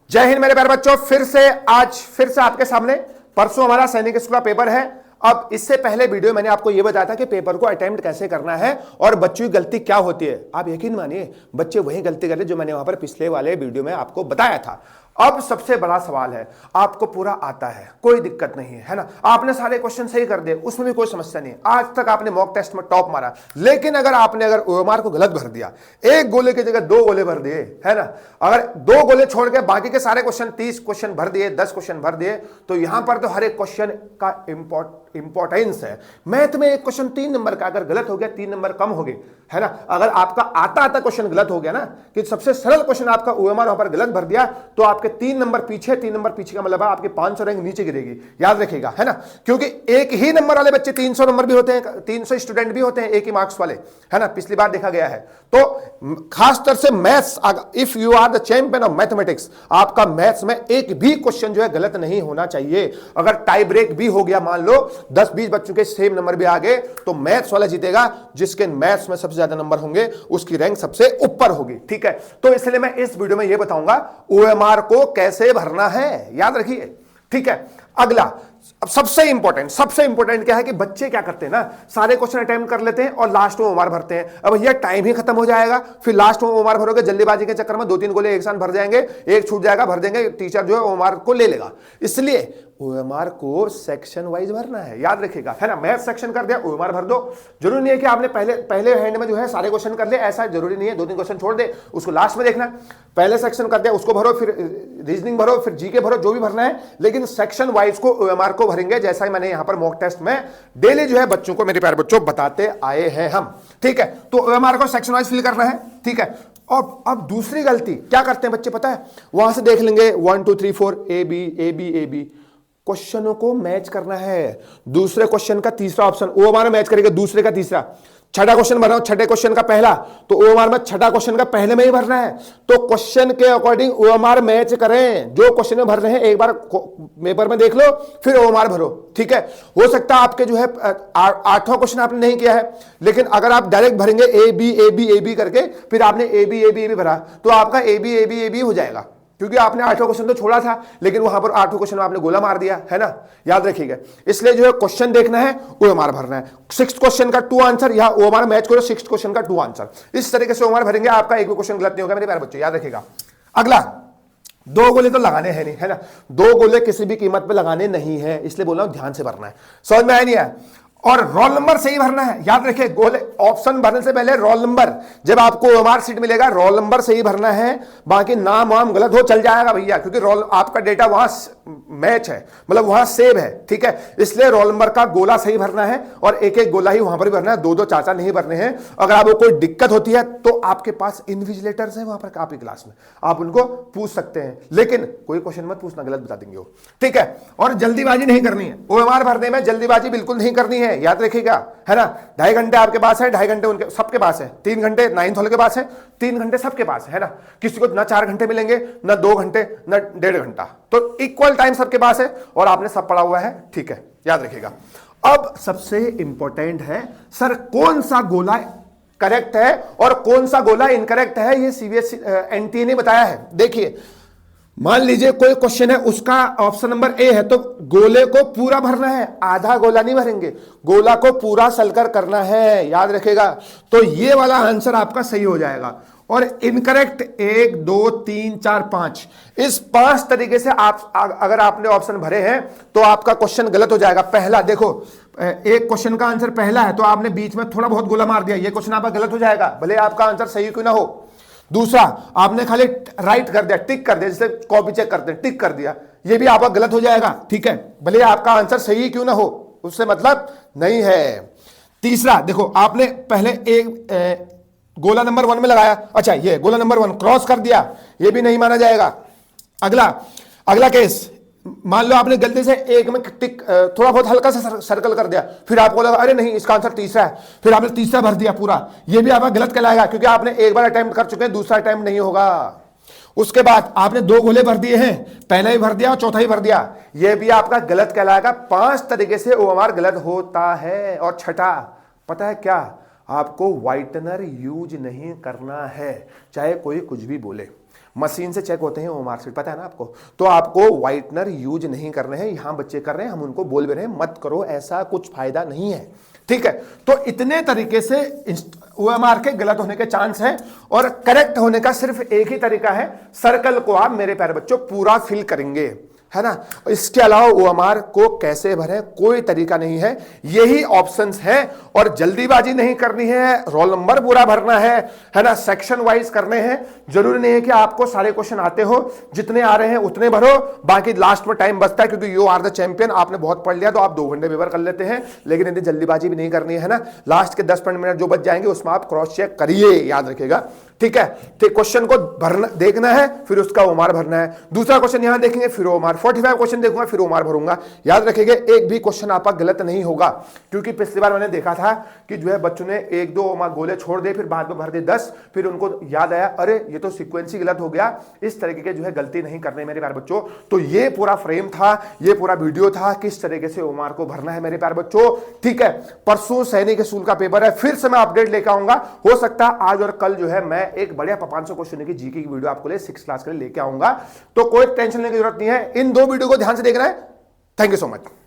जय हिंद मेरे प्यारे बच्चों, आज फिर से आपके सामने। परसों हमारा सैनिक स्कूल का पेपर है। अब इससे पहले वीडियो मैंने आपको यह बताया था कि पेपर को अटेम्प्ट कैसे करना है और बच्चों की गलती क्या होती है। आप यकीन मानिए, बच्चे वही गलती कर रहे जो मैंने वहां पर पिछले वाले वीडियो में आपको बताया था। अब सबसे बड़ा सवाल है, आपको पूरा आता है, कोई दिक्कत नहीं है ना, आपने सारे क्वेश्चन सही कर दिए, उसमें भी कोई समस्या नहीं। आज तक आपने मॉक टेस्ट में टॉप मारा, लेकिन अगर ओएमआर को गलत भर दिया, एक गोले की जगह 2 गोले भर दिए, है ना, अगर 2 गोले छोड़ के बाकी के सारे क्वेश्चन 30 क्वेश्चन भर दिए, 10 क्वेश्चन भर दिए, तो यहां पर तो हर एक क्वेश्चन का इंपॉर्टेंस है। मैथ में एक क्वेश्चन 3 नंबर का अगर गलत हो गया, 3 नंबर कम हो गए, है ना। अगर आपका आता क्वेश्चन गलत हो गया ना, कि सबसे सरल क्वेश्चन आपका ओएमआर वहां पर गलत भर दिया, तो आपके 3 नंबर पीछे का मतलब आपके 500 रैंक नीचे गिरेगी। याद रखिएगा, है ना, क्योंकि एक ही नंबर वाले बच्चे 300 नंबर भी होते हैं, 300 स्टूडेंट भी होते हैं एक ही मार्क्स वाले, है ना, पिछली बार देखा गया है। तो खास तौर से maths, if you are the champion of mathematics, आपका मैथ्स में एक भी क्वेश्चन जो है गलत नहीं होना चाहिए। अगर टाई ब्रेक भी हो गया, मान लो 10-20 बच्चों के सेम नंबर भी आ गए, तो मैथ्स वाला जीतेगा। जिसके मैथ्स में सबसे ज्यादा नंबर होंगे उसकी रैंक सबसे ऊपर होगी, ठीक है। तो इसलिए मैं इस वीडियो में यह बताऊंगा ओएमआर को कैसे भरना है, याद रखिए, ठीक है। अगला अब सबसे इंपॉर्टेंट क्या है कि बच्चे क्या करते हैं ना, सारे क्वेश्चन अटेम्प्ट कर लेते हैं और लास्ट में ओएमआर भरते हैं। अब भैया टाइम ही खत्म हो जाएगा, फिर लास्ट में ओएमआर भरोगे, जल्दीबाजी के चक्कर में 2-3 गोले एक साथ भर जाएंगे, एक छूट जाएगा, भर देंगे, टीचर जो है ओएमआर को ले लेगा। इसलिए ओएमआर को सेक्शन वाइज भरना है, याद रखिएगा, है ना। मैथ सेक्शन कर दिया, ओएमआर भर दो। जरूरी नहीं है कि आपने पहले हैंड में जो है सारे क्वेश्चन कर लिए, ऐसा जरूरी नहीं है। 2-3 क्वेश्चन छोड़ दे, उसको लास्ट में देखना। पहले सेक्शन कर दिया, उसको भरो, फिर रीजनिंग भरो, फिर जीके भरो, जो भी भरना है, लेकिन सेक्शन वाइज को ओएमआर को भरेंगे, जैसा ही मैंने यहां पर मॉक टेस्ट में डेली जो है बच्चों को, मेरे प्यारे बच्चों, बताते आए हैं हम, ठीक है। तो ओएमआर को सेक्शन वाइज फिल करना है, ठीक है। और अब दूसरी गलती क्या करते हैं बच्चे, पता है, वहां से देख लेंगे 1 2 3 4 ए बी क्वेश्चनों को मैच करना है। दूसरे क्वेश्चन का तीसरा ऑप्शन ओएमआर मैच करेंगे, दूसरे का तीसरा। छठा क्वेश्चन भर रहा हूं, छठे क्वेश्चन का पहला, तो ओएमआर में छठा क्वेश्चन का पहले में ही भरना है। तो क्वेश्चन के अकॉर्डिंग ओएमआर मैच करें, जो क्वेश्चन में भर रहे हैं एक बार पेपर में देख लो, फिर ओएमआर भरो, ठीक है। हो सकता है आपके जो है 8वां क्वेश्चन आपने नहीं किया है, लेकिन अगर आप डायरेक्ट भरेंगे ए बी करके, फिर आपने ए बी भरा, तो आपका ए बी हो जाएगा, क्योंकि आपने 8वां क्वेश्चन तो छोड़ा था, लेकिन वहां पर 8वें क्वेश्चन में आपने गोला मार दिया, है ना। याद रखिएगा, इसलिए जो है क्वेश्चन देखना है, ओएमआर भरना है। 6th क्वेश्चन का 2 आंसर, या ओएमआर मैच करो 6th क्वेश्चन का 2 आंसर। इस तरीके से ओएमआर भरेंगे, आपका एक भी क्वेश्चन गलत नहीं होगा मेरे प्यारे बच्चों, याद रखिएगा। अगला, 2 गोले तो लगाने हैं नहीं, है ना, 2 गोले किसी भी कीमत पे लगाने नहीं है, इसलिए बोल रहा हूं ध्यान से भरना है। समझ में आया नहीं है? और रोल नंबर सही भरना है, याद रखिए, गोले ऑप्शन भरने से पहले रोल नंबर, जब आपको ओएमआर सीट मिलेगा रोल नंबर सही भरना है। बाकी नाम वाम गलत हो चल जाएगा भैया, क्योंकि रोल आपका डेटा वहां मैच है, मतलब वहां सेव है, ठीक है। इसलिए रोल नंबर का गोला सही भरना है, और एक एक गोला ही वहां पर भी भरना है, 2-2 4-4 नहीं भरने हैं। अगर आपको कोई दिक्कत होती है तो आपके पास इन्विजिलेटर्स हैं वहां पर आपकी क्लास में, आप उनको पूछ सकते हैं, लेकिन कोई क्वेश्चन मत पूछना, गलत बता देंगे वो, ठीक है। और जल्दीबाजी नहीं करनी है, ओएमआर भरने में जल्दीबाजी बिल्कुल नहीं करनी है, याद रखिएगा, है ना। 2.5 घंटे आपके पास है, 2.5 घंटे उनके सबके पास है, 3 घंटे 9th वाले के पास है, 3 घंटे सबके पास है ना। किसी को ना 4 घंटे मिलेंगे, ना 2 घंटे, ना 1.5 घंटा, तो इक्वल टाइम सबके पास है, और आपने सब पढ़ा हुआ है, ठीक है, याद रखिएगा। अब सबसे इंपॉर्टेंट है, सर कौन सा गोला करेक्ट है और कौन सा गोला इनकरेक्ट है, ये सीबीएसई एनटीए ने बताया है। देखिए, मान लीजिए कोई क्वेश्चन है, उसका ऑप्शन नंबर ए है, तो गोले को पूरा भरना है, आधा गोला नहीं भरेंगे, गोला को पूरा सलकर करना है, याद रखेगा। तो ये वाला आंसर आपका सही हो जाएगा। और इनकरेक्ट 1 2 3 4 5, इस 5 तरीके से आप अगर आपने ऑप्शन भरे हैं तो आपका क्वेश्चन गलत हो जाएगा। पहला देखो, एक क्वेश्चन का आंसर पहला है, तो आपने बीच में थोड़ा बहुत गोला मार दिया, ये क्वेश्चन आपका गलत हो जाएगा, भले आपका आंसर सही क्यों ना हो। दूसरा, आपने खाली राइट कर दिया, टिक कर दिया, जैसे कॉपी चेक करते हैं, टिक कर दिया, ये भी आपका गलत हो जाएगा, ठीक है, भले आपका आंसर सही क्यों ना हो, उससे मतलब नहीं है। तीसरा, देखो आपने पहले एक गोला नंबर 1 में लगाया, अच्छा ये गोला नंबर 1 क्रॉस कर दिया, ये भी नहीं माना जाएगा। अगला केस, मान लो आपने गलती से एक में टिक थोड़ा बहुत हल्का सा सर्कल कर दिया, फिर आपको लगा अरे नहीं इसका आंसर तीसरा है, फिर आपने तीसरा भर दिया पूरा, ये भी आपका गलत कहलाएगा, क्योंकि आपने एक बार अटेम्प्ट कर चुके हैं, दूसरा अटेम्प्ट नहीं होगा। उसके बाद आपने 2 गोले भर दिए हैं, पहला ही भर दिया और चौथा ही भर दिया, ये भी आपका गलत कहलाएगा। 5 तरीके से ओएमआर गलत होता है। और छठा, पता है क्या, आपको व्हाइटनर यूज नहीं करना है, चाहे कोई कुछ भी बोले। मशीन से चेक होते हैं वो मार्कशीट, पता है ना आपको। तो आपको व्हाइटनर यूज नहीं करने हैं, यहां बच्चे कर रहे हैं, हम उनको बोल भी रहे हैं मत करो, ऐसा कुछ फायदा नहीं है, ठीक है। तो इतने तरीके से ओएमआर के गलत होने के चांस है, और करेक्ट होने का सिर्फ एक ही तरीका है, सर्कल को आप मेरे प्यारे बच्चों पूरा फिल करेंगे, है ना। इसके अलावा ओएमआर को कैसे भरें कोई तरीका नहीं है, यही ऑप्शंस है। और जल्दीबाजी नहीं करनी है, रोल नंबर पूरा भरना है ना, सेक्शन वाइज करने हैं। जरूरी नहीं है कि आपको सारे क्वेश्चन आते हो, जितने आ रहे हैं उतने भरो, बाकी लास्ट में टाइम बचता है, क्योंकि यू आर द चैंपियन, आपने बहुत पढ़ लिया तो आप 2 घंटे पेपर कर लेते हैं, लेकिन इतनी जल्दीबाजी भी नहीं करनी है ना। लास्ट के 10-15 मिनट जो बच जाएंगे उसमें आप क्रॉस चेक करिए, याद रखिएगा, ठीक है। ठीक, क्वेश्चन को भरना देखना है, फिर उसका ओमार भरना है। दूसरा क्वेश्चन यहां देखेंगे, फिर ओमार, 45 क्वेश्चन देखूंगा, फिर ओमार भरूंगा। याद रखिएगा एक भी क्वेश्चन आपका गलत नहीं होगा, क्योंकि पिछली बार मैंने देखा था कि जो है बच्चों ने 1-2 ओमार गोले छोड़ दे, फिर बाद में भर दे 10, फिर उनको याद आया अरे ये तो सीक्वेंस ही गलत हो गया। इस तरीके के जो है गलती नहीं करनी मेरे प्यारे बच्चों। तो ये पूरा फ्रेम था, ये पूरा वीडियो था, किस तरीके से ओमार को भरना है मेरे प्यारे बच्चों, ठीक है। परसों सैनिक स्कूल का पेपर है, फिर से मैं अपडेट लेकर आऊंगा। हो सकता है आज और कल जो है मैं एक बढ़िया 500 क्वेश्चन की जीके की वीडियो आपको लिए 6th क्लास के लिए लेके आऊंगा, तो कोई टेंशन लेने की जरूरत नहीं है। इन 2 वीडियो को ध्यान से देखना है। Thank you so much.